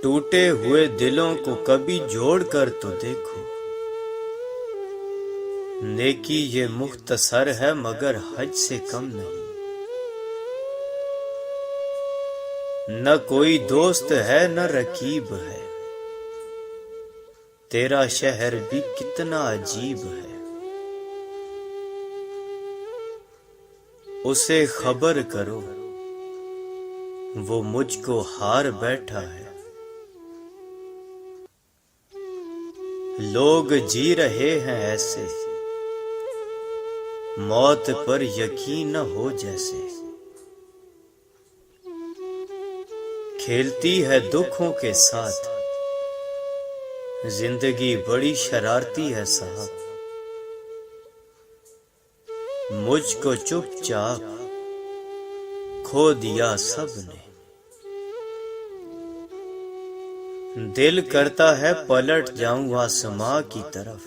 टूटे हुए दिलों को कभी जोड़ कर तो देखो। नेकी ये मुख्तसर है मगर हज से कम नहीं। न कोई दोस्त है न रकीब है, तेरा शहर भी कितना अजीब है। उसे खबर करो वो मुझको हार बैठा है। लोग जी रहे हैं ऐसे, मौत पर यकीन न हो जैसे। खेलती है दुखों के साथ, जिंदगी बड़ी शरारती है साहब। मुझको चुपचाप खो दिया सबने। दिल करता है पलट जाऊं आसमां की तरफ,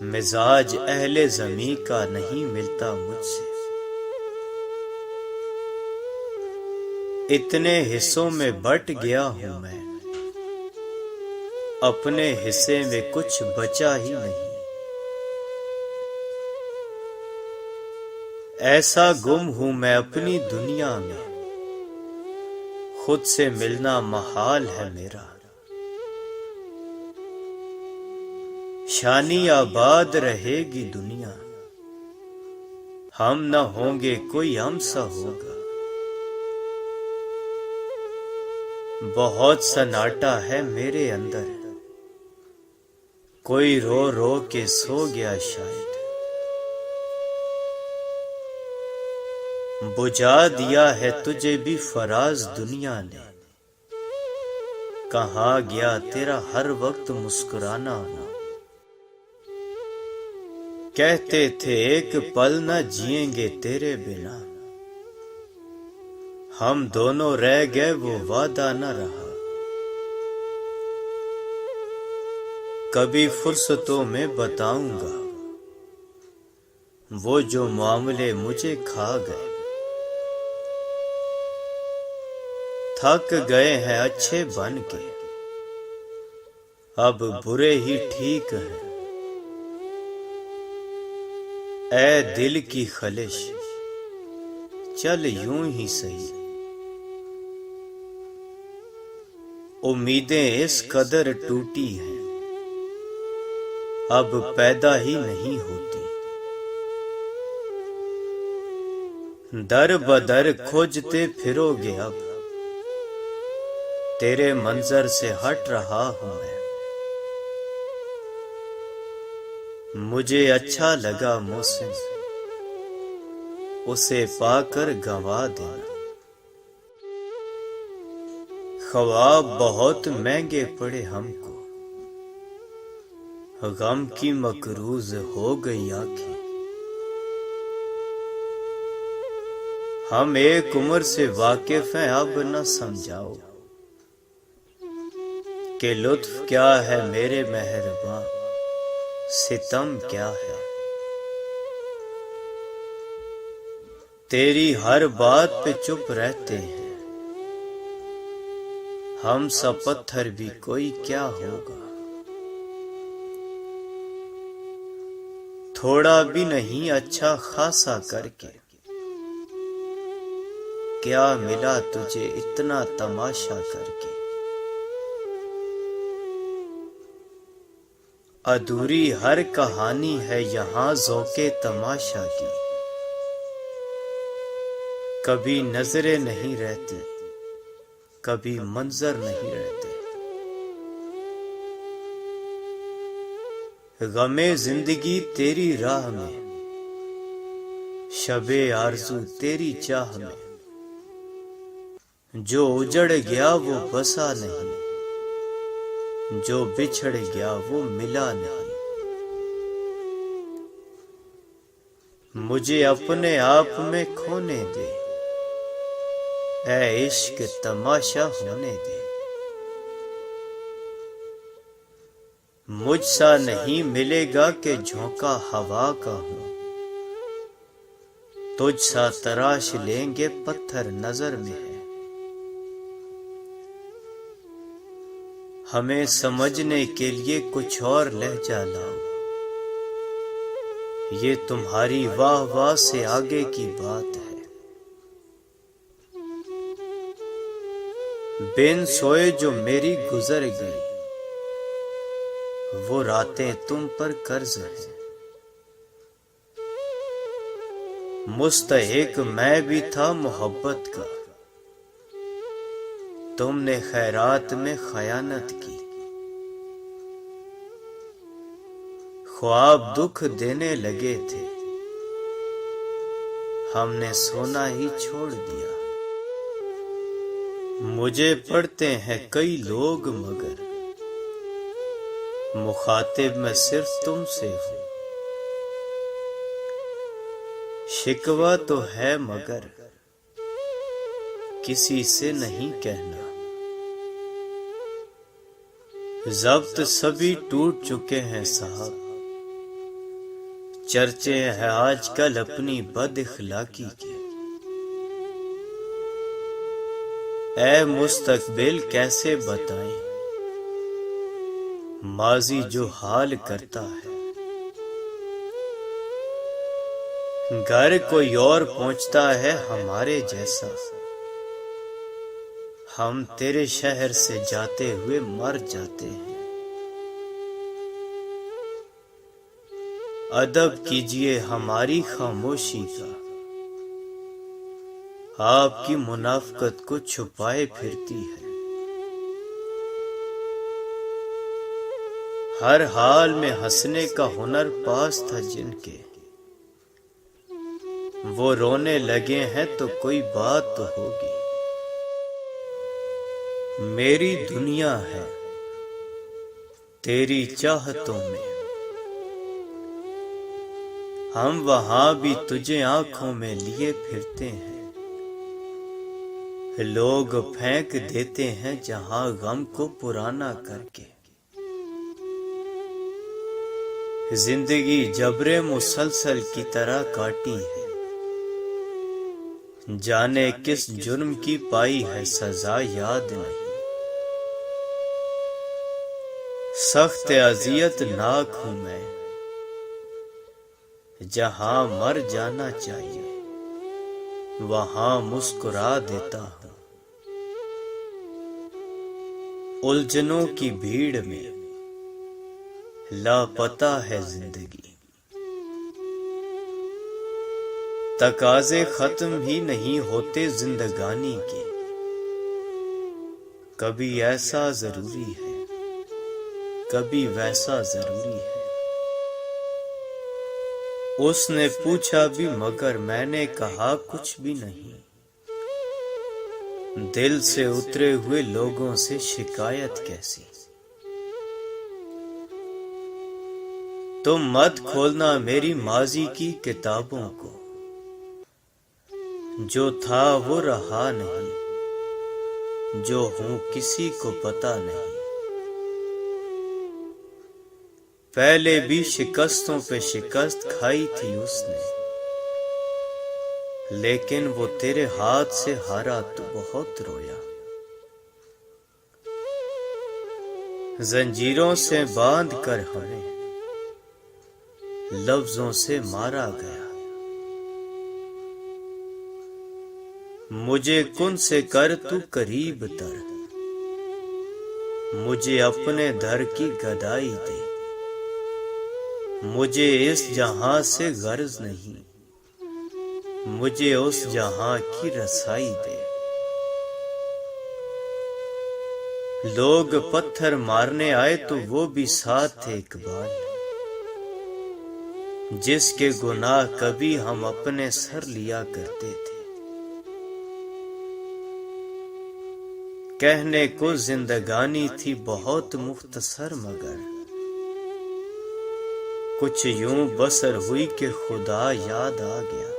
मिजाज अहले ज़मीं का नहीं मिलता मुझसे। इतने हिस्सों में बट गया हूं मैं, अपने हिस्से में कुछ बचा ही नहीं। ऐसा गुम हूं मैं अपनी दुनिया में, खुद से मिलना महाल है मेरा। शानी आबाद रहेगी दुनिया, हम न होंगे कोई हमसा होगा। बहुत सन्नाटा है मेरे अंदर, कोई रो रो के सो गया शायद। बुझा दिया है तुझे भी फराज दुनिया ने, कहाँ गया तेरा हर वक्त मुस्कुराना ना। कहते थे एक पल न जिएंगे तेरे बिना, हम दोनों रह गए वो वादा न रहा। कभी फुर्सतों में बताऊंगा वो जो मामले मुझे खा गए। थक गए हैं अच्छे बन के, अब बुरे ही ठीक है। ऐ दिल की खलिश चल यूं ही सही, उम्मीदें इस कदर टूटी हैं अब पैदा ही नहीं होती। दर बदर खोजते फिरोगे अब, तेरे मंजर से हट रहा हूं मैं। मुझे अच्छा लगा मौसम, उसे पाकर गंवा देना। ख्वाब बहुत महंगे पड़े हमको, गम की मकरूज हो गई आंखें। हम एक उम्र से वाकिफ हैं अब न समझाओ कि लुत्फ क्या है मेरे मेहरबान, सितम क्या है। तेरी हर बात पे चुप रहते हैं, हम सब पत्थर भी कोई क्या होगा। थोड़ा भी नहीं अच्छा खासा करके, क्या मिला तुझे इतना तमाशा करके। अधूरी हर कहानी है यहाँ ज़ौक़े तमाशा की, कभी नजरें नहीं रहती कभी मंजर नहीं रहते। गमे जिंदगी तेरी राह में, शबे आरज़ू तेरी चाह में। जो उजड़ गया वो बसा नहीं, जो बिछड़ गया वो मिला नहीं। मुझे अपने आप में खोने दे, ऐ इश्क तमाशा होने दे। मुझसा नहीं मिलेगा कि झोंका हवा का हूं, तुझसा तराश लेंगे पत्थर नजर में है। हमें समझने के लिए कुछ और लहजा लाओ। ये तुम्हारी वाह वाह से आगे की बात है। बिन सोए जो मेरी गुजर गई, वो रातें तुम पर कर्ज है। मुस्तहिक मैं भी था मोहब्बत का, तुमने खैरात में खयानत की। ख्वाब दुख देने लगे थे, हमने सोना ही छोड़ दिया। मुझे पढ़ते हैं कई लोग मगर मुखातिब मैं सिर्फ तुमसे हूं। शिकवा तो है मगर किसी से नहीं कहना। ज़ब्त सभी टूट चुके हैं साहब, चर्चे हैं आजकल अपनी बदइखलाकी के। ऐ मुस्तकबिल कैसे बताएं माजी जो हाल करता है। घर कोई और पहुंचता है हमारे जैसा, हम तेरे शहर से जाते हुए मर जाते हैं। अदब कीजिए हमारी खामोशी का, आपकी मुनाफकत को छुपाए फिरती है। हर हाल में हंसने का हुनर पास था जिनके, वो रोने लगे हैं तो कोई बात तो होगी। मेरी दुनिया है तेरी चाहतों में, हम वहां भी तुझे आंखों में लिए फिरते हैं। लोग फेंक देते हैं जहां गम को पुराना करके। जिंदगी जबरे मुसलसल की तरह काटी है, जाने किस जुर्म की पाई है सजा याद नहीं। सख्त अजियत नाक हूं मैं, जहां मर जाना चाहिए वहां मुस्कुरा देता हूं। उलझनों की भीड़ में लापता है जिंदगी, तकाजे खत्म ही नहीं होते जिंदगानी के। कभी ऐसा जरूरी है, कभी वैसा जरूरी है। उसने पूछा भी मगर मैंने कहा कुछ भी नहीं। दिल से उतरे हुए लोगों से शिकायत कैसी। तुम मत खोलना मेरी माजी की किताबों को, जो था वो रहा नहीं, जो हूं किसी को पता नहीं। पहले भी शिकस्तों पे शिकस्त खाई थी उसने, लेकिन वो तेरे हाथ से हारा तो बहुत रोया। जंजीरों से बांध कर हमें लफ्जों से मारा गया। मुझे कुन से कर तू करीब तर, मुझे अपने दर की गदाई दे। मुझे इस जहां से गर्ज नहीं, मुझे उस जहां की रसाई दे। लोग पत्थर मारने आए तो वो भी साथ थे इकबाल, जिसके गुनाह कभी हम अपने सर लिया करते थे। कहने को जिंदगानी थी बहुत मुख्तसर मगर कुछ यूं बसर हुई कि खुदा याद आ गया।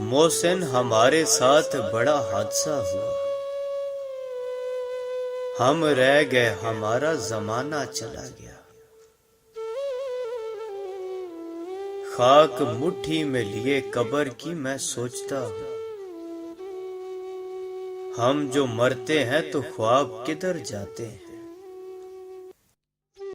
मोहसिन हमारे साथ बड़ा हादसा हुआ, हम रह गए हमारा जमाना चला गया। खाक मुट्ठी में लिए कब्र की मैं सोचता हूं, हम जो मरते हैं तो ख्वाब किधर जाते हैं।